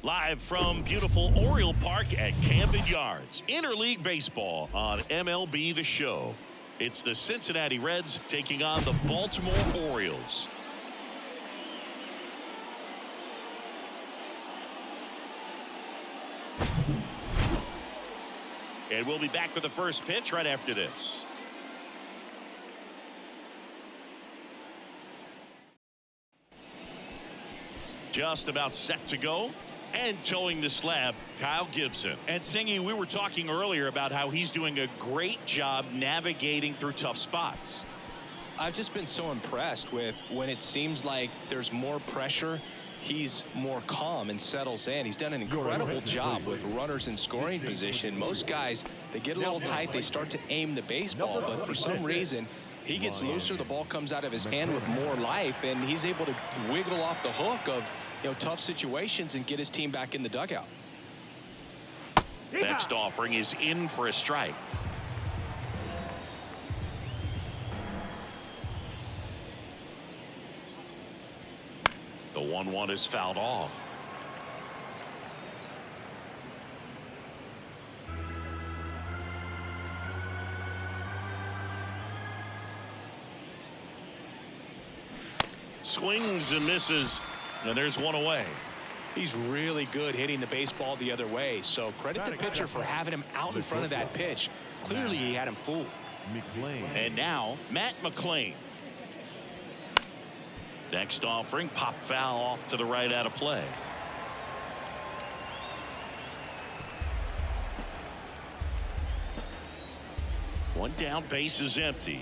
Live from beautiful Oriole Park at Camden Yards. Interleague baseball on MLB The Show. It's the Cincinnati Reds taking on the Baltimore Orioles. And we'll be back with the first pitch right after this. Just about set to go. And towing the slab, Kyle Gibson. And Singy, we were talking earlier about how he's doing a great job navigating through tough spots. I've just been so impressed with when it seems like there's more pressure, he's more calm and settles in. He's done an incredible job with runners in scoring position. Most guys, they get a little tight, they start to aim the baseball, but for some reason, he gets looser, the ball comes out of his hand with more life, and he's able to wiggle off the hook of tough situations and get his team back in the dugout. Next offering is in for a strike. The 1-1 is fouled off. Swings and misses. And there's one away. He's really good hitting the baseball the other way, so credit the pitcher for having him out in front of that pitch. Clearly he had him fooled. And now Matt McClain. Next offering, pop foul off to the right, out of play. One down, base is empty.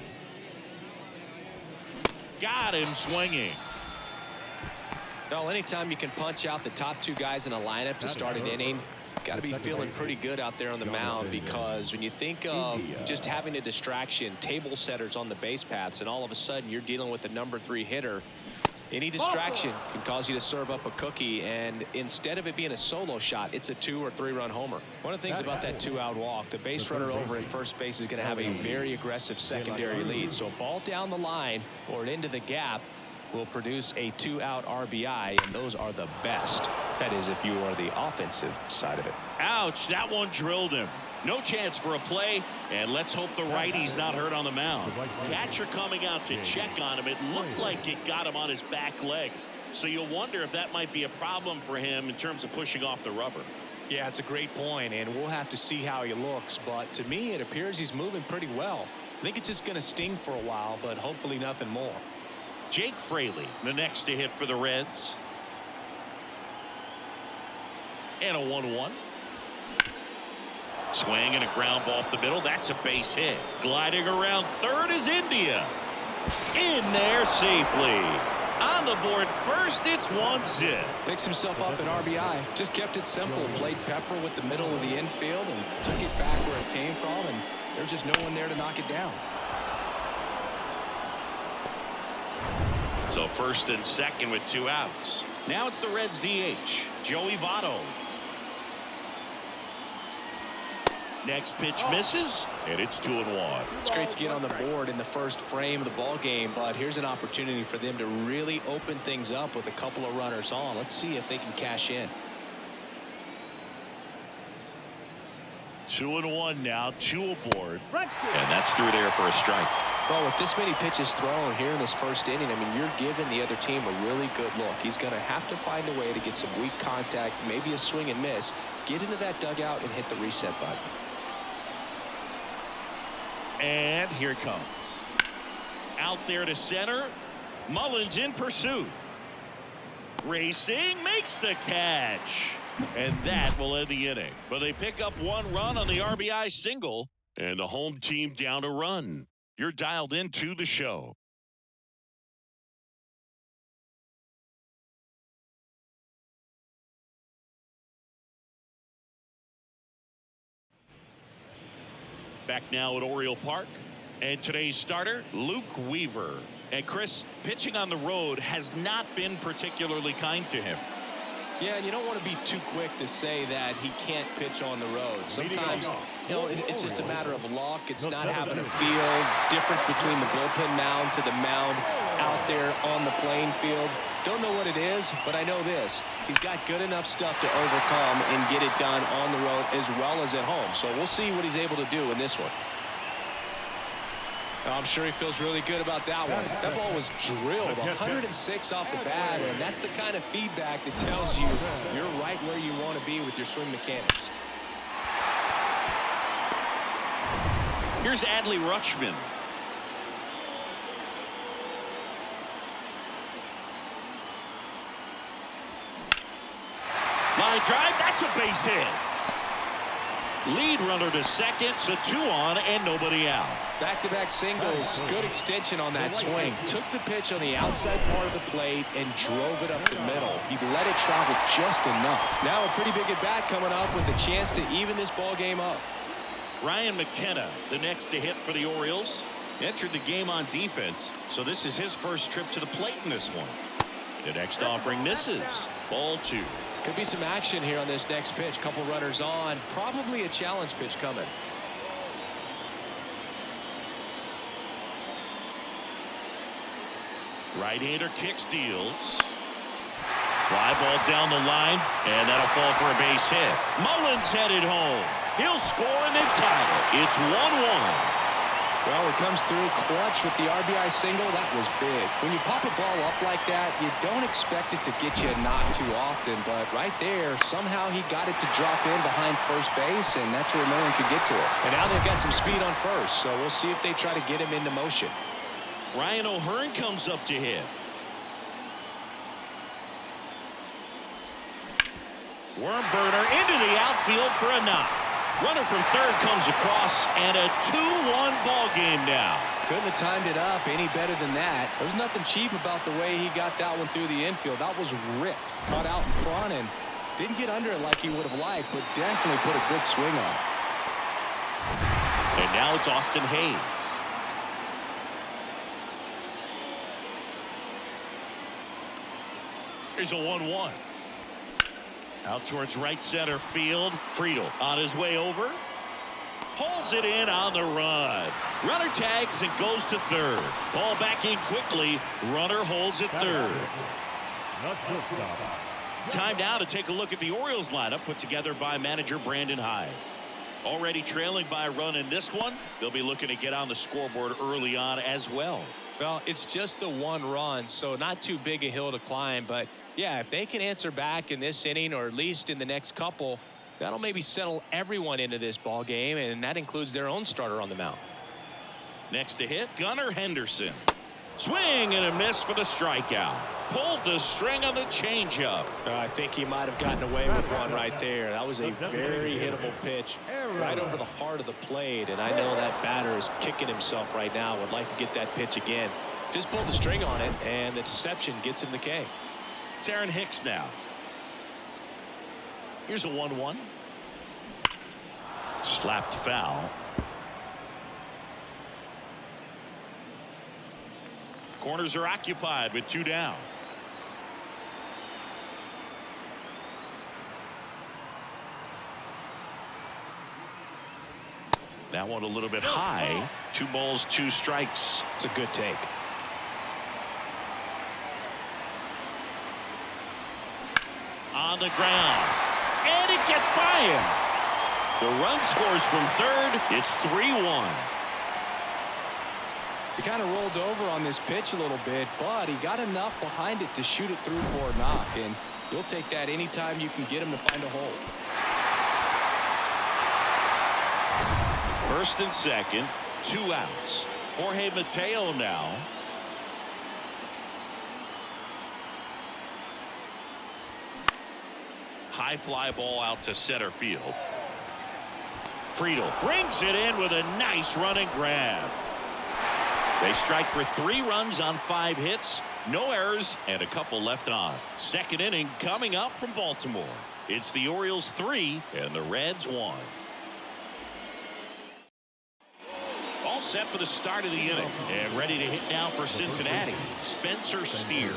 Got him swinging. Well, anytime you can punch out the top two guys in a lineup to start an inning, got to be feeling pretty good out there on the mound, because when you think of just having a distraction, table setters on the base paths, and all of a sudden you're dealing with the #3 hitter, any distraction can cause you to serve up a cookie, and instead of it being a solo shot, it's a 2- or 3-run homer. One of the things about that 2-out walk, the base runner over at first base is going to have a very aggressive secondary lead, so a ball down the line or into the gap will produce a 2-out RBI, and those are the best. That is, if you are the offensive side of it. Ouch, that one drilled him. No chance for a play, and let's hope the righty's not hurt on the mound. Catcher coming out to check on him. It looked like it got him on his back leg, so you'll wonder if that might be a problem for him in terms of pushing off the rubber. Yeah, it's a great point, and we'll have to see how he looks, but to me it appears he's moving pretty well. I think it's just going to sting for a while, but hopefully nothing more. Jake Fraley, the next to hit for the Reds. And a 1-1. Swing and a ground ball up the middle. That's a base hit. Gliding around third is India. In there safely. On the board first, it's 1-0. Picks himself up an RBI. Just kept it simple. Played pepper with the middle of the infield and took it back where it came from, and there's just no one there to knock it down. So first and second with 2 outs. Now it's the Reds DH, Joey Votto. Next pitch misses, and it's 2-1. It's great to get on the board in the first frame of the ball game, but here's an opportunity for them to really open things up with a couple of runners on. Let's see if they can cash in. 2-1 now, 2 aboard, and that's through there for a strike. Well, with this many pitches thrown here in this first inning, I mean, you're giving the other team a really good look. He's going to have to find a way to get some weak contact, maybe a swing and miss, get into that dugout and hit the reset button. And here it comes. Out there to center. Mullins in pursuit. Racing, makes the catch. And that will end the inning. But they pick up 1 run on the RBI single, and the home team down a run. You're dialed into the show. Back now at Oriole Park, and today's starter, Luke Weaver. And Chris, pitching on the road has not been particularly kind to him. Yeah, and you don't want to be too quick to say that he can't pitch on the road. Sometimes, it's just a matter of luck. It's not having a feel. Difference between the bullpen mound to the mound out there on the playing field. Don't know what it is, but I know this. He's got good enough stuff to overcome and get it done on the road as well as at home. So we'll see what he's able to do in this one. I'm sure he feels really good about that one. That ball was drilled 106 off the bat, and that's the kind of feedback that tells you you're right where you want to be with your swing mechanics. Here's Adley Rutschman. Line drive, that's a base hit. Lead runner to second, so 2 on and nobody out. Back-to-back singles, good extension on that swing. Took the pitch on the outside part of the plate and drove it up the middle. He let it travel just enough. Now a pretty big at-bat coming up with a chance to even this ball game up. Ryan McKenna, the next to hit for the Orioles. Entered the game on defense, so this is his first trip to the plate in this one. The next offering misses. Ball 2. Could be some action here on this next pitch. Couple runners on. Probably a challenge pitch coming. Right-hander kicks, deals. Fly ball down the line, and that'll fall for a base hit. Mullins headed home. He'll score and then tie it. It's 1-1. Well, it comes through clutch with the RBI single. That was big. When you pop a ball up like that, you don't expect it to get you a knock too often. But right there, somehow he got it to drop in behind first base, and that's where no one could get to it. And now they've got some speed on first, so we'll see if they try to get him into motion. Ryan O'Hearn comes up to hit. Worm burner into the outfield for a knock. Runner from third comes across, and a 2-1 ball game now. Couldn't have timed it up any better than that. There's nothing cheap about the way he got that one through the infield. That was ripped. Caught out in front and didn't get under it like he would have liked, but definitely put a good swing on. And now it's Austin Hayes. Here's a 1-1. Out towards right center field. Friedel on his way over. Pulls it in on the run. Runner tags and goes to third. Ball back in quickly. Runner holds at third. Time now to take a look at the Orioles lineup put together by manager Brandon Hyde. Already trailing by a run in this one. They'll be looking to get on the scoreboard early on as well. Well, it's just the 1 run, so not too big a hill to climb. But, yeah, if they can answer back in this inning or at least in the next couple, that'll maybe settle everyone into this ball game, and that includes their own starter on the mound. Next to hit, Gunnar Henderson. Swing and a miss for the strikeout. Pulled the string on the changeup. I think he might have gotten away with one right there. That was a very hittable pitch right over the heart of the plate, and I know that batter is kicking himself right now. Would like to get that pitch again. Just pulled the string on it, and the deception gets him the K. It's Aaron Hicks now. Here's a 1-1. Slapped foul. Corners are occupied with 2 down. That one a little bit high. 2 balls, 2 strikes. It's a good take. On the ground. And it gets by him. The run scores from third. It's 3-1. He kind of rolled over on this pitch a little bit, but he got enough behind it to shoot it through for a knock, and you'll take that anytime you can get him to find a hole. First and second, 2 outs. Jorge Mateo now. High fly ball out to center field. Friedel brings it in with a nice running grab. They strike for 3 runs on 5 hits, no errors, and a couple left on. Second inning coming up from Baltimore. It's the Orioles 3 and the Reds 1. All set for the start of the inning and ready to hit now for Cincinnati. Spencer Steer.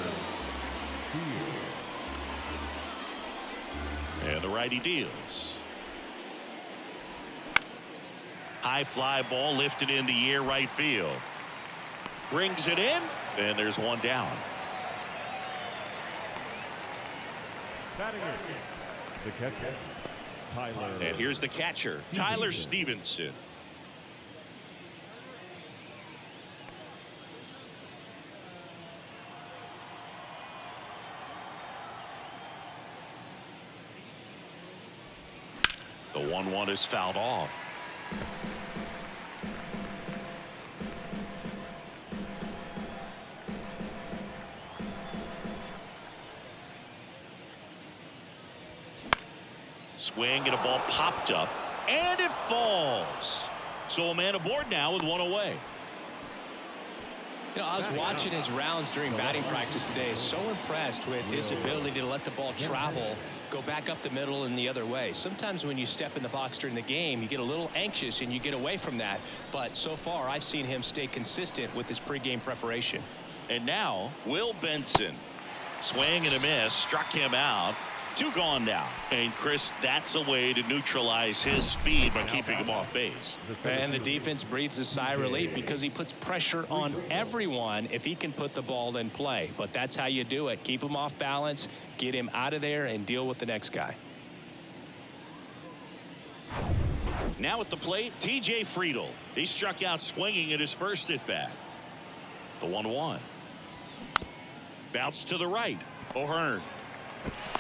And the righty deals. High fly ball lifted in the air right field. Brings it in, and there's 1 down. Batting it, the catcher, Tyler. And here's the catcher, Tyler Stevenson. The 1-1 is fouled off. Swing and a ball popped up and it falls. So a man aboard now with one away. You know, I was watching his rounds during batting practice today. So impressed with his ability to let the ball travel, go back up the middle and the other way. Sometimes when you step in the box during the game, you get a little anxious and you get away from that. But so far, I've seen him stay consistent with his pregame preparation. And now, Will Benson. Swing and a miss, struck him out. 2 gone now. And Chris, that's a way to neutralize his speed by keeping him off base. And the defense breathes a sigh of relief because he puts pressure on everyone if he can put the ball in play. But that's how you do it. Keep him off balance, get him out of there, and deal with the next guy. Now at the plate, T.J. Friedel. He struck out swinging at his first at bat. The 1-1. Bounce to the right. O'Hearn.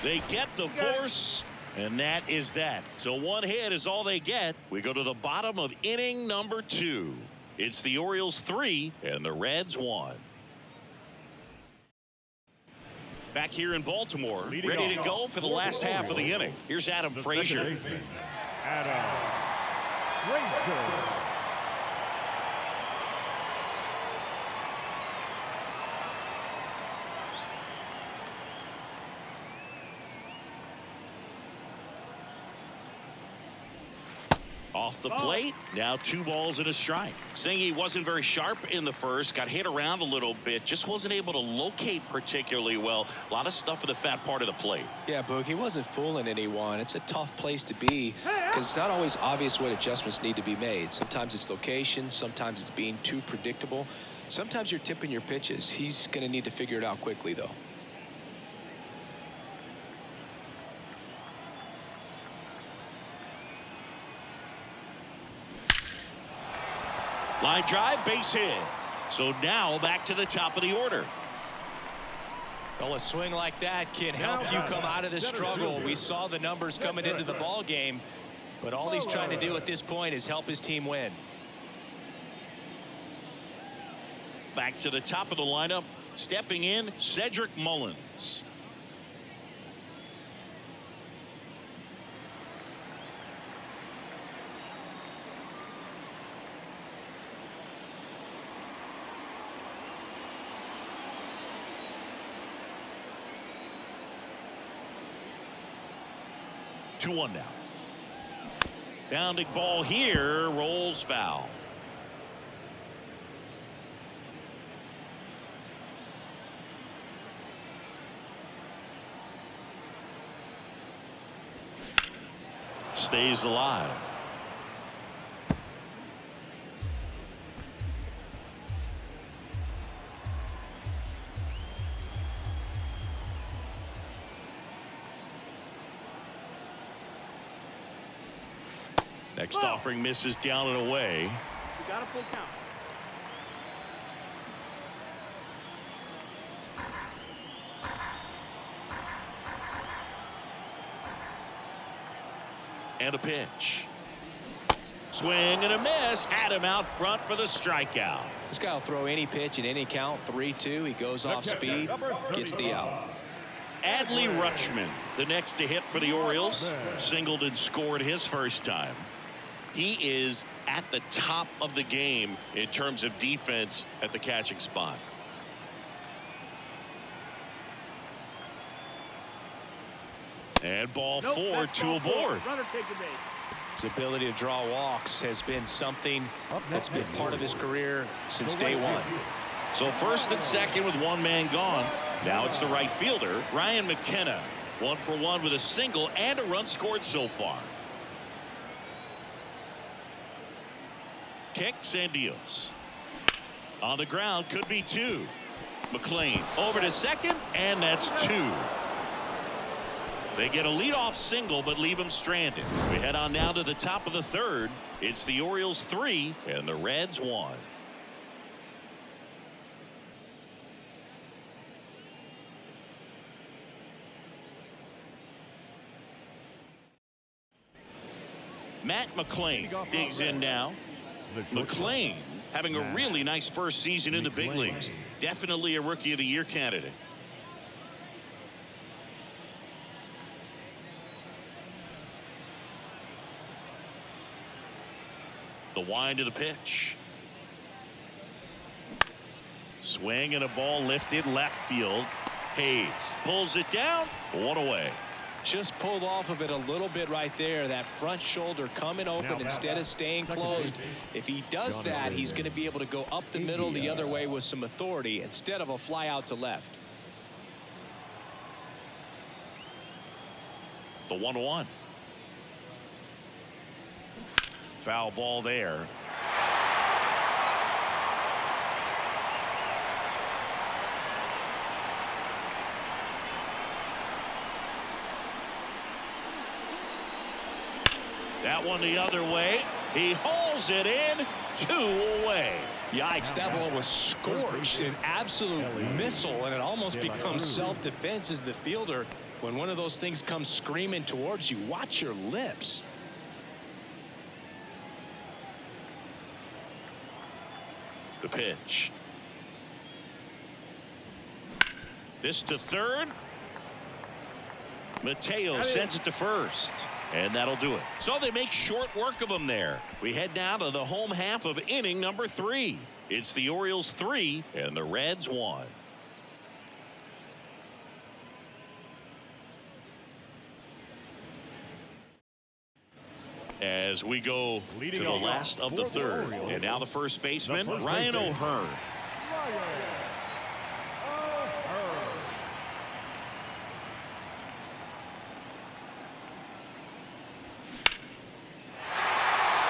They get the force, and that is that. So 1 hit is all they get. We go to the bottom of inning number 2. It's the Orioles 3 and the Reds 1. Back here in Baltimore, ready to go for the last half of the inning. Here's Adam Frazier. Adam Frazier. Off the plate, now 2 balls and a strike. Singy wasn't very sharp in the first, got hit around a little bit, just wasn't able to locate particularly well. A lot of stuff for the fat part of the plate. Yeah, Boog, he wasn't fooling anyone. It's a tough place to be because it's not always obvious what adjustments need to be made. Sometimes it's location, sometimes it's being too predictable. Sometimes you're tipping your pitches. He's going to need to figure it out quickly, though. Line drive, base hit. So now back to the top of the order. Well, a swing like that can help you come out of the struggle. We saw the numbers coming into the ball game, but all he's trying to do at this point is help his team win. Back to the top of the lineup, stepping in, Cedric Mullins. Two one now. Bounding ball here, rolls foul. Stays alive. Next offering misses down and away. You got a full count. And a pitch. Swing and a miss. Had him out front for the strikeout. This guy will throw any pitch in any count. 3-2. He goes off speed, gets the out. Adley Rutschman, the next to hit for the Orioles. Singled and scored his first time. He is at the top of the game in terms of defense at the catching spot. And ball four, 2 aboard. Runner take the base. His ability to draw walks has been something that's been part of his career since day one. So first and second with 1 man gone. Now it's the right fielder, Ryan McKenna. 1 for 1 with a single and a run scored so far. Kicks and deals. On the ground, could be 2. McLean over to second, and that's 2. They get a leadoff single but leave him stranded. We head on now to the top of the third. It's the Orioles 3 and the Reds 1. Matt McClain digs in now. McClain having a really nice first season in the big leagues. Definitely a Rookie of the Year candidate. The wind of the pitch. Swing and a ball lifted left field. Hayes pulls it down. One away. Just pulled off of it a little bit right there. That front shoulder coming open instead of staying closed. If he does that, he's going to be able to go up the middle the other way with some authority instead of a fly out to left. The 1-1. Foul ball there. That one the other way. He hauls it in. 2 away. Yikes, that ball was scorched, an absolute missile, and it almost becomes self-defense as the fielder. When one of those things comes screaming towards you, watch your lips. The pitch. This to third. Mateo sends it to first. And that'll do it. So they make short work of him there. We head now to the home half of inning number 3. It's the Orioles 3 and the Reds 1. As we go to the last of the third. And now the first baseman, Ryan O'Hearn.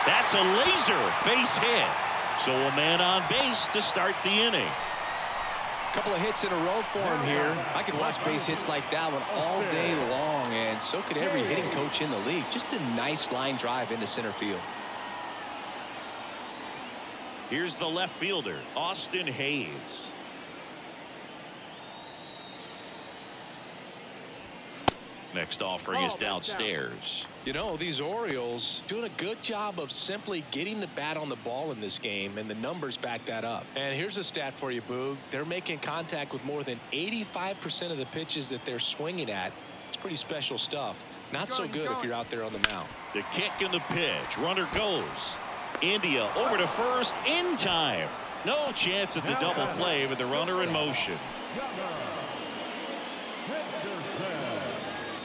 That's a laser base hit. So a man on base to start the inning. Couple of hits in a row for him here. I could watch base hits like that one all day long, and so could every hitting coach in the league. Just a nice line drive into center field. Here's the left fielder, Austin Hayes. Next offering is downstairs. You know, these Orioles doing a good job of simply getting the bat on the ball in this game, and the numbers back that up. And here's a stat for you, Boog. They're making contact with more than 85% of the pitches that they're swinging at. It's pretty special stuff. Not so good if you're out there on the mound. The kick and the pitch. Runner goes. India over to first in time. No chance at the double play with the runner in motion.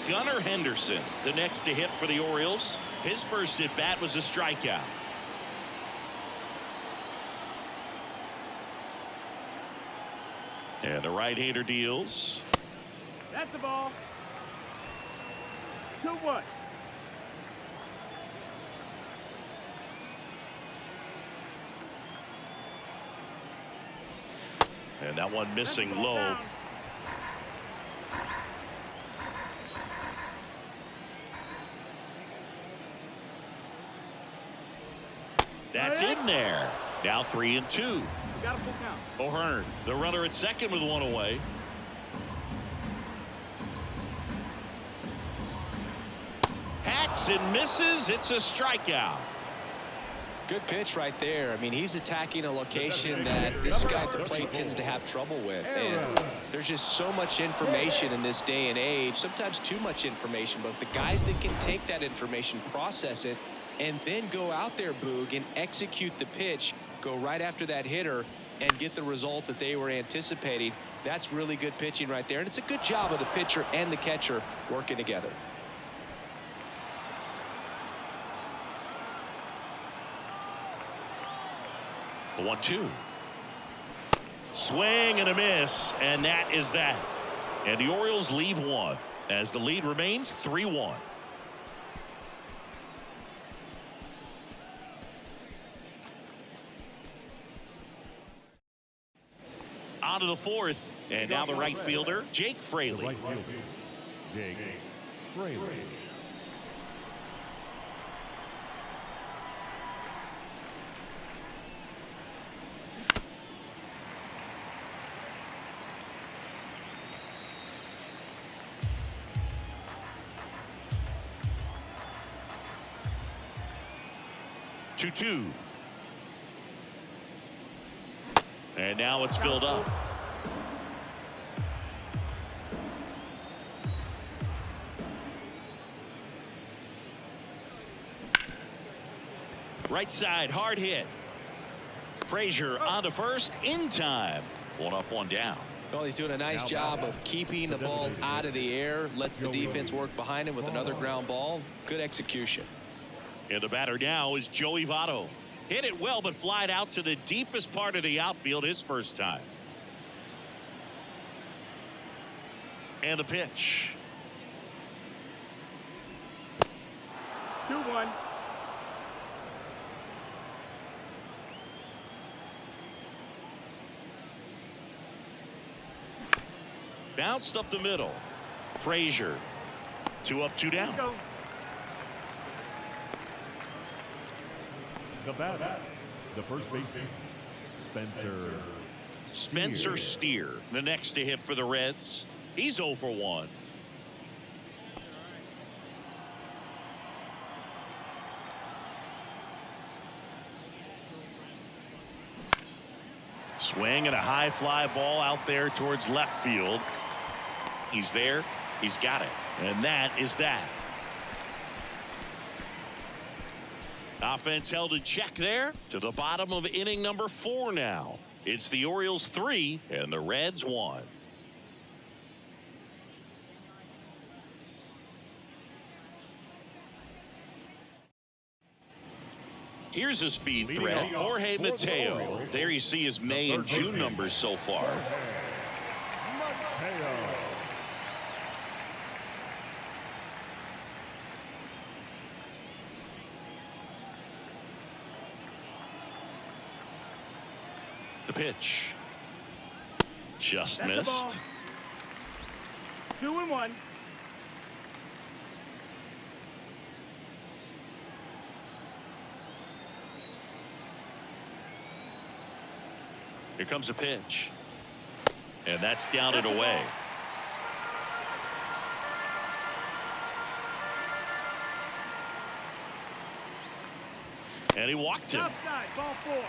Gunnar Henderson, the next to hit for the Orioles. His first at bat was a strikeout. And the right-hander deals. That's the ball. 2-1. And that one missing low. That's in there. Now 3-2. Got a full count. O'Hearn, the runner at second with 1 away. Hacks and misses. It's a strikeout. Good pitch right there. I mean, he's attacking a location that this guy at the plate tends to have trouble with. And there's just so much information in this day and age, sometimes too much information. But the guys that can take that information, process it, and then go out there, Boog, and execute the pitch, go right after that hitter, and get the result that they were anticipating. That's really good pitching right there. And it's a good job of the pitcher and the catcher working together. The 1-2. Swing and a miss, and that is that. And the Orioles leave one as the lead remains 3-1. On to the fourth, and now the right fielder, Jake Fraley. Right fielder, Jake Fraley. Two. And now it's filled up. Right side, hard hit. Frazier on to first in time. One up, one down. Well, he's doing a nice job of keeping the ball out of the air. Lets the defense work behind him with another ground ball. Good execution. And the batter now is Joey Votto. Hit it well, but flied out to the deepest part of the outfield his first time. And the pitch. 2-1. Bounced up the middle. Frazier. 2 up, 2 down. Go. The batter, the first baseman, Spencer Steer, the next to hit for the Reds. He's 0 for 1. Swing and a high fly ball out there towards left field. He's there. He's got it. And that is that. Offense held in check there to the bottom of inning number 4 now. It's the Orioles 3 and the Reds 1. Here's a speed threat. Jorge Mateo. There you see his May and June numbers so far. The pitch. Just That's missed. 2-1. Here comes a pitch. And that's down and away. And he walked him. Outside, ball 4.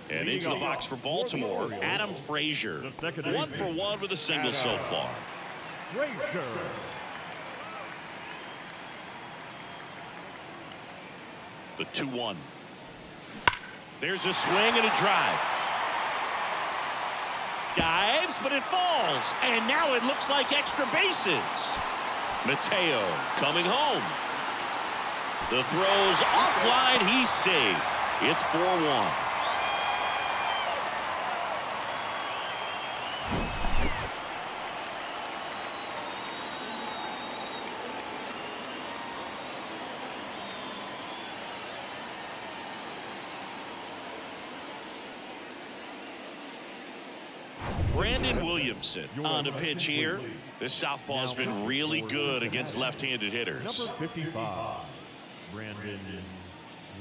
And into the box for Baltimore, Adam Frazier. 1 for 1 with a single so far. Frazier. The 2-1. There's a swing and a drive. Dives, but it falls. And now it looks like extra bases. Mateo coming home. The throw's offline. He's safe. It's 4-1. Brandon Williamson on the pitch here. This southpaw's been really good against left-handed hitters. Number 55, Brandon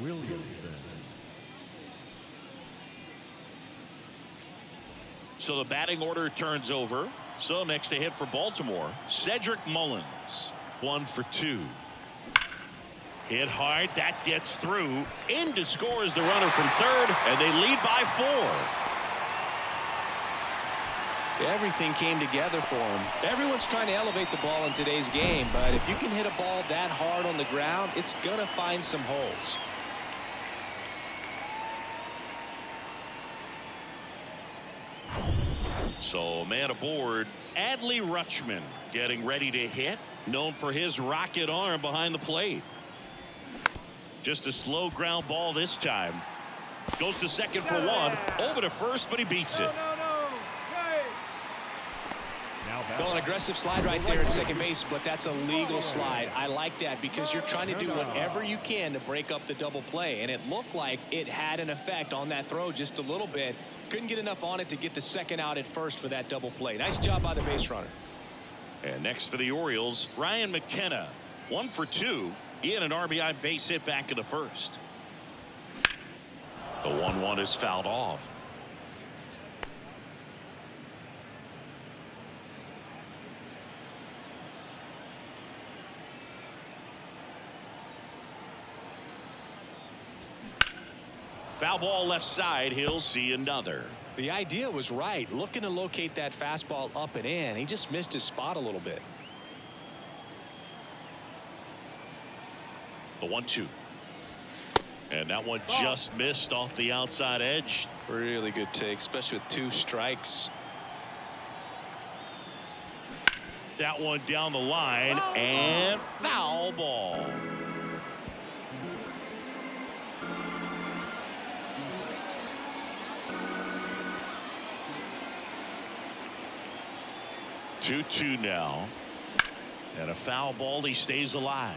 Williamson. So the batting order turns over. So next to hit for Baltimore, Cedric Mullins. 1 for 2. Hit hard. That gets through. In to score is the runner from third, and they lead by 4. Everything came together for him. Everyone's trying to elevate the ball in today's game, but if you can hit a ball that hard on the ground, it's going to find some holes. So man aboard, Adley Rutschman getting ready to hit, known for his rocket arm behind the plate. Just a slow ground ball this time. Goes to second for 1. Over to first, but he beats it. Well, an aggressive slide right there at second base, but that's a legal slide. I like that because you're trying to do whatever you can to break up the double play, and it looked like it had an effect on that throw just a little bit. Couldn't get enough on it to get the second out at first for that double play. Nice job by the base runner. And next for the Orioles, Ryan McKenna. 1 for 2. He had an RBI base hit back in the first. The 1-1 is fouled off. Foul ball left side. He'll see another. The idea was right. Looking to locate that fastball up and in. He just missed his spot a little bit. The 1-2. And that one just missed off the outside edge. Really good take, especially with 2 strikes. That one down the line and foul ball. Two now, and a foul ball. He stays alive.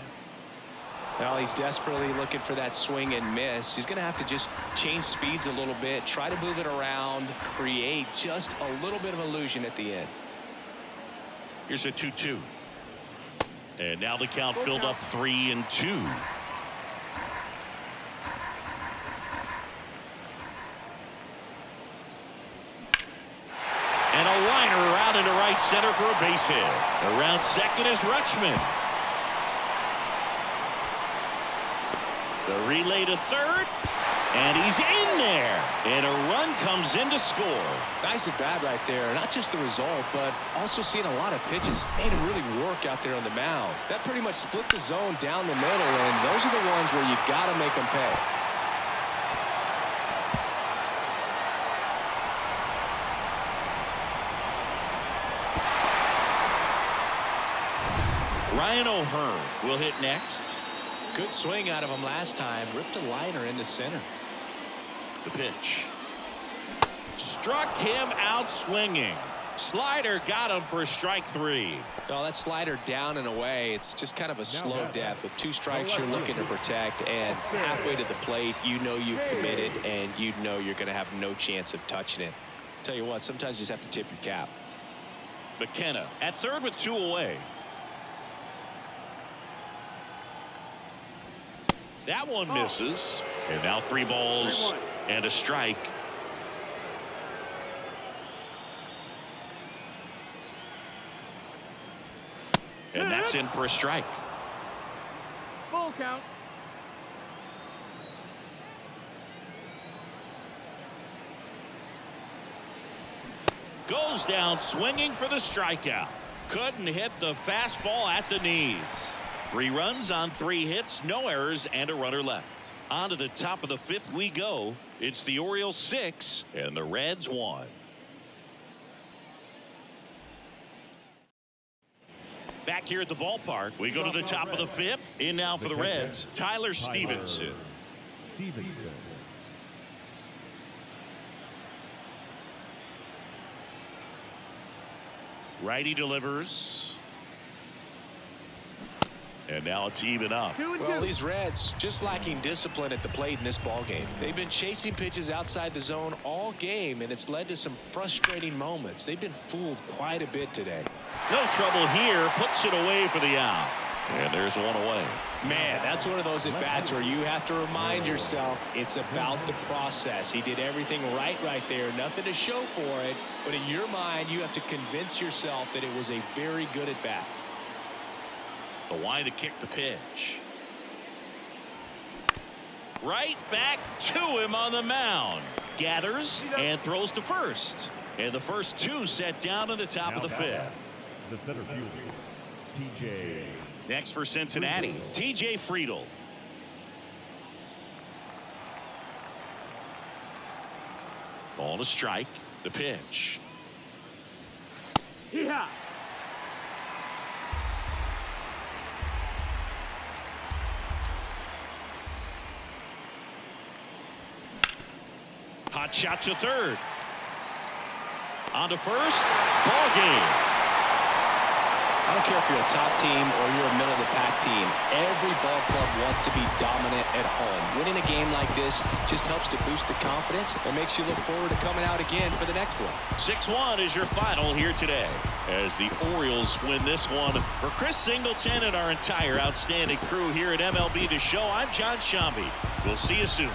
Well, he's desperately looking for that swing and miss. He's going to have to just change speeds a little bit, try to move it around, create just a little bit of illusion at the end. Here's a 2-2, and now the count filled up 3-2. And a liner out into right center for a base hit. Around second is Rutschman. The relay to third, and he's in there. And a run comes in to score. Nice at bat right there. Not just the result, but also seeing a lot of pitches. Made him really work out there on the mound. That pretty much split the zone down the middle, and those are the ones where you got to make them pay. Ryan O'Hearn will hit next. Good swing out of him last time. Ripped a liner into center. The pitch. Struck him out swinging. Slider got him for strike 3. Well, that slider down and away. It's just kind of a slow death. With 2 strikes, you're looking to protect. And halfway to the plate, you know you've committed. And you know you're going to have no chance of touching it. Tell you what, sometimes you just have to tip your cap. McKenna at third with 2 away. That one misses. And now 3 balls and a strike. And that's in for a strike. Full count. Goes down swinging for the strikeout. Couldn't hit the fastball at the knees. 3 runs on 3 hits, no errors, and a runner left. On to the top of the 5th we go. It's the Orioles 6 and the Reds 1. Back here at the ballpark, we go to the top of the 5th. In now for the Reds, Tyler Stevenson. Righty delivers. And now it's even up. Well, these Reds just lacking discipline at the plate in this ball game. They've been chasing pitches outside the zone all game, and it's led to some frustrating moments. They've been fooled quite a bit today. No trouble here. Puts it away for the out. And there's 1 away. Man, that's one of those at-bats where you have to remind yourself it's about the process. He did everything right there. Nothing to show for it. But in your mind, you have to convince yourself that it was a very good at-bat. The wide to kick the pitch. Right back to him on the mound. Gathers and throws to first. And the first 2 set down at the top of the 5th. The center fielder, TJ. Next for Cincinnati, TJ Friedl. Ball to strike. The pitch. Yeah. Hot shot to third. On to first. Ball game. I don't care if you're a top team or you're a middle-of-the-pack team. Every ball club wants to be dominant at home. Winning a game like this just helps to boost the confidence and makes you look forward to coming out again for the next one. 6-1 is your final here today as the Orioles win this one. For Chris Singleton and our entire outstanding crew here at MLB The Show, I'm John Shambi. We'll see you soon.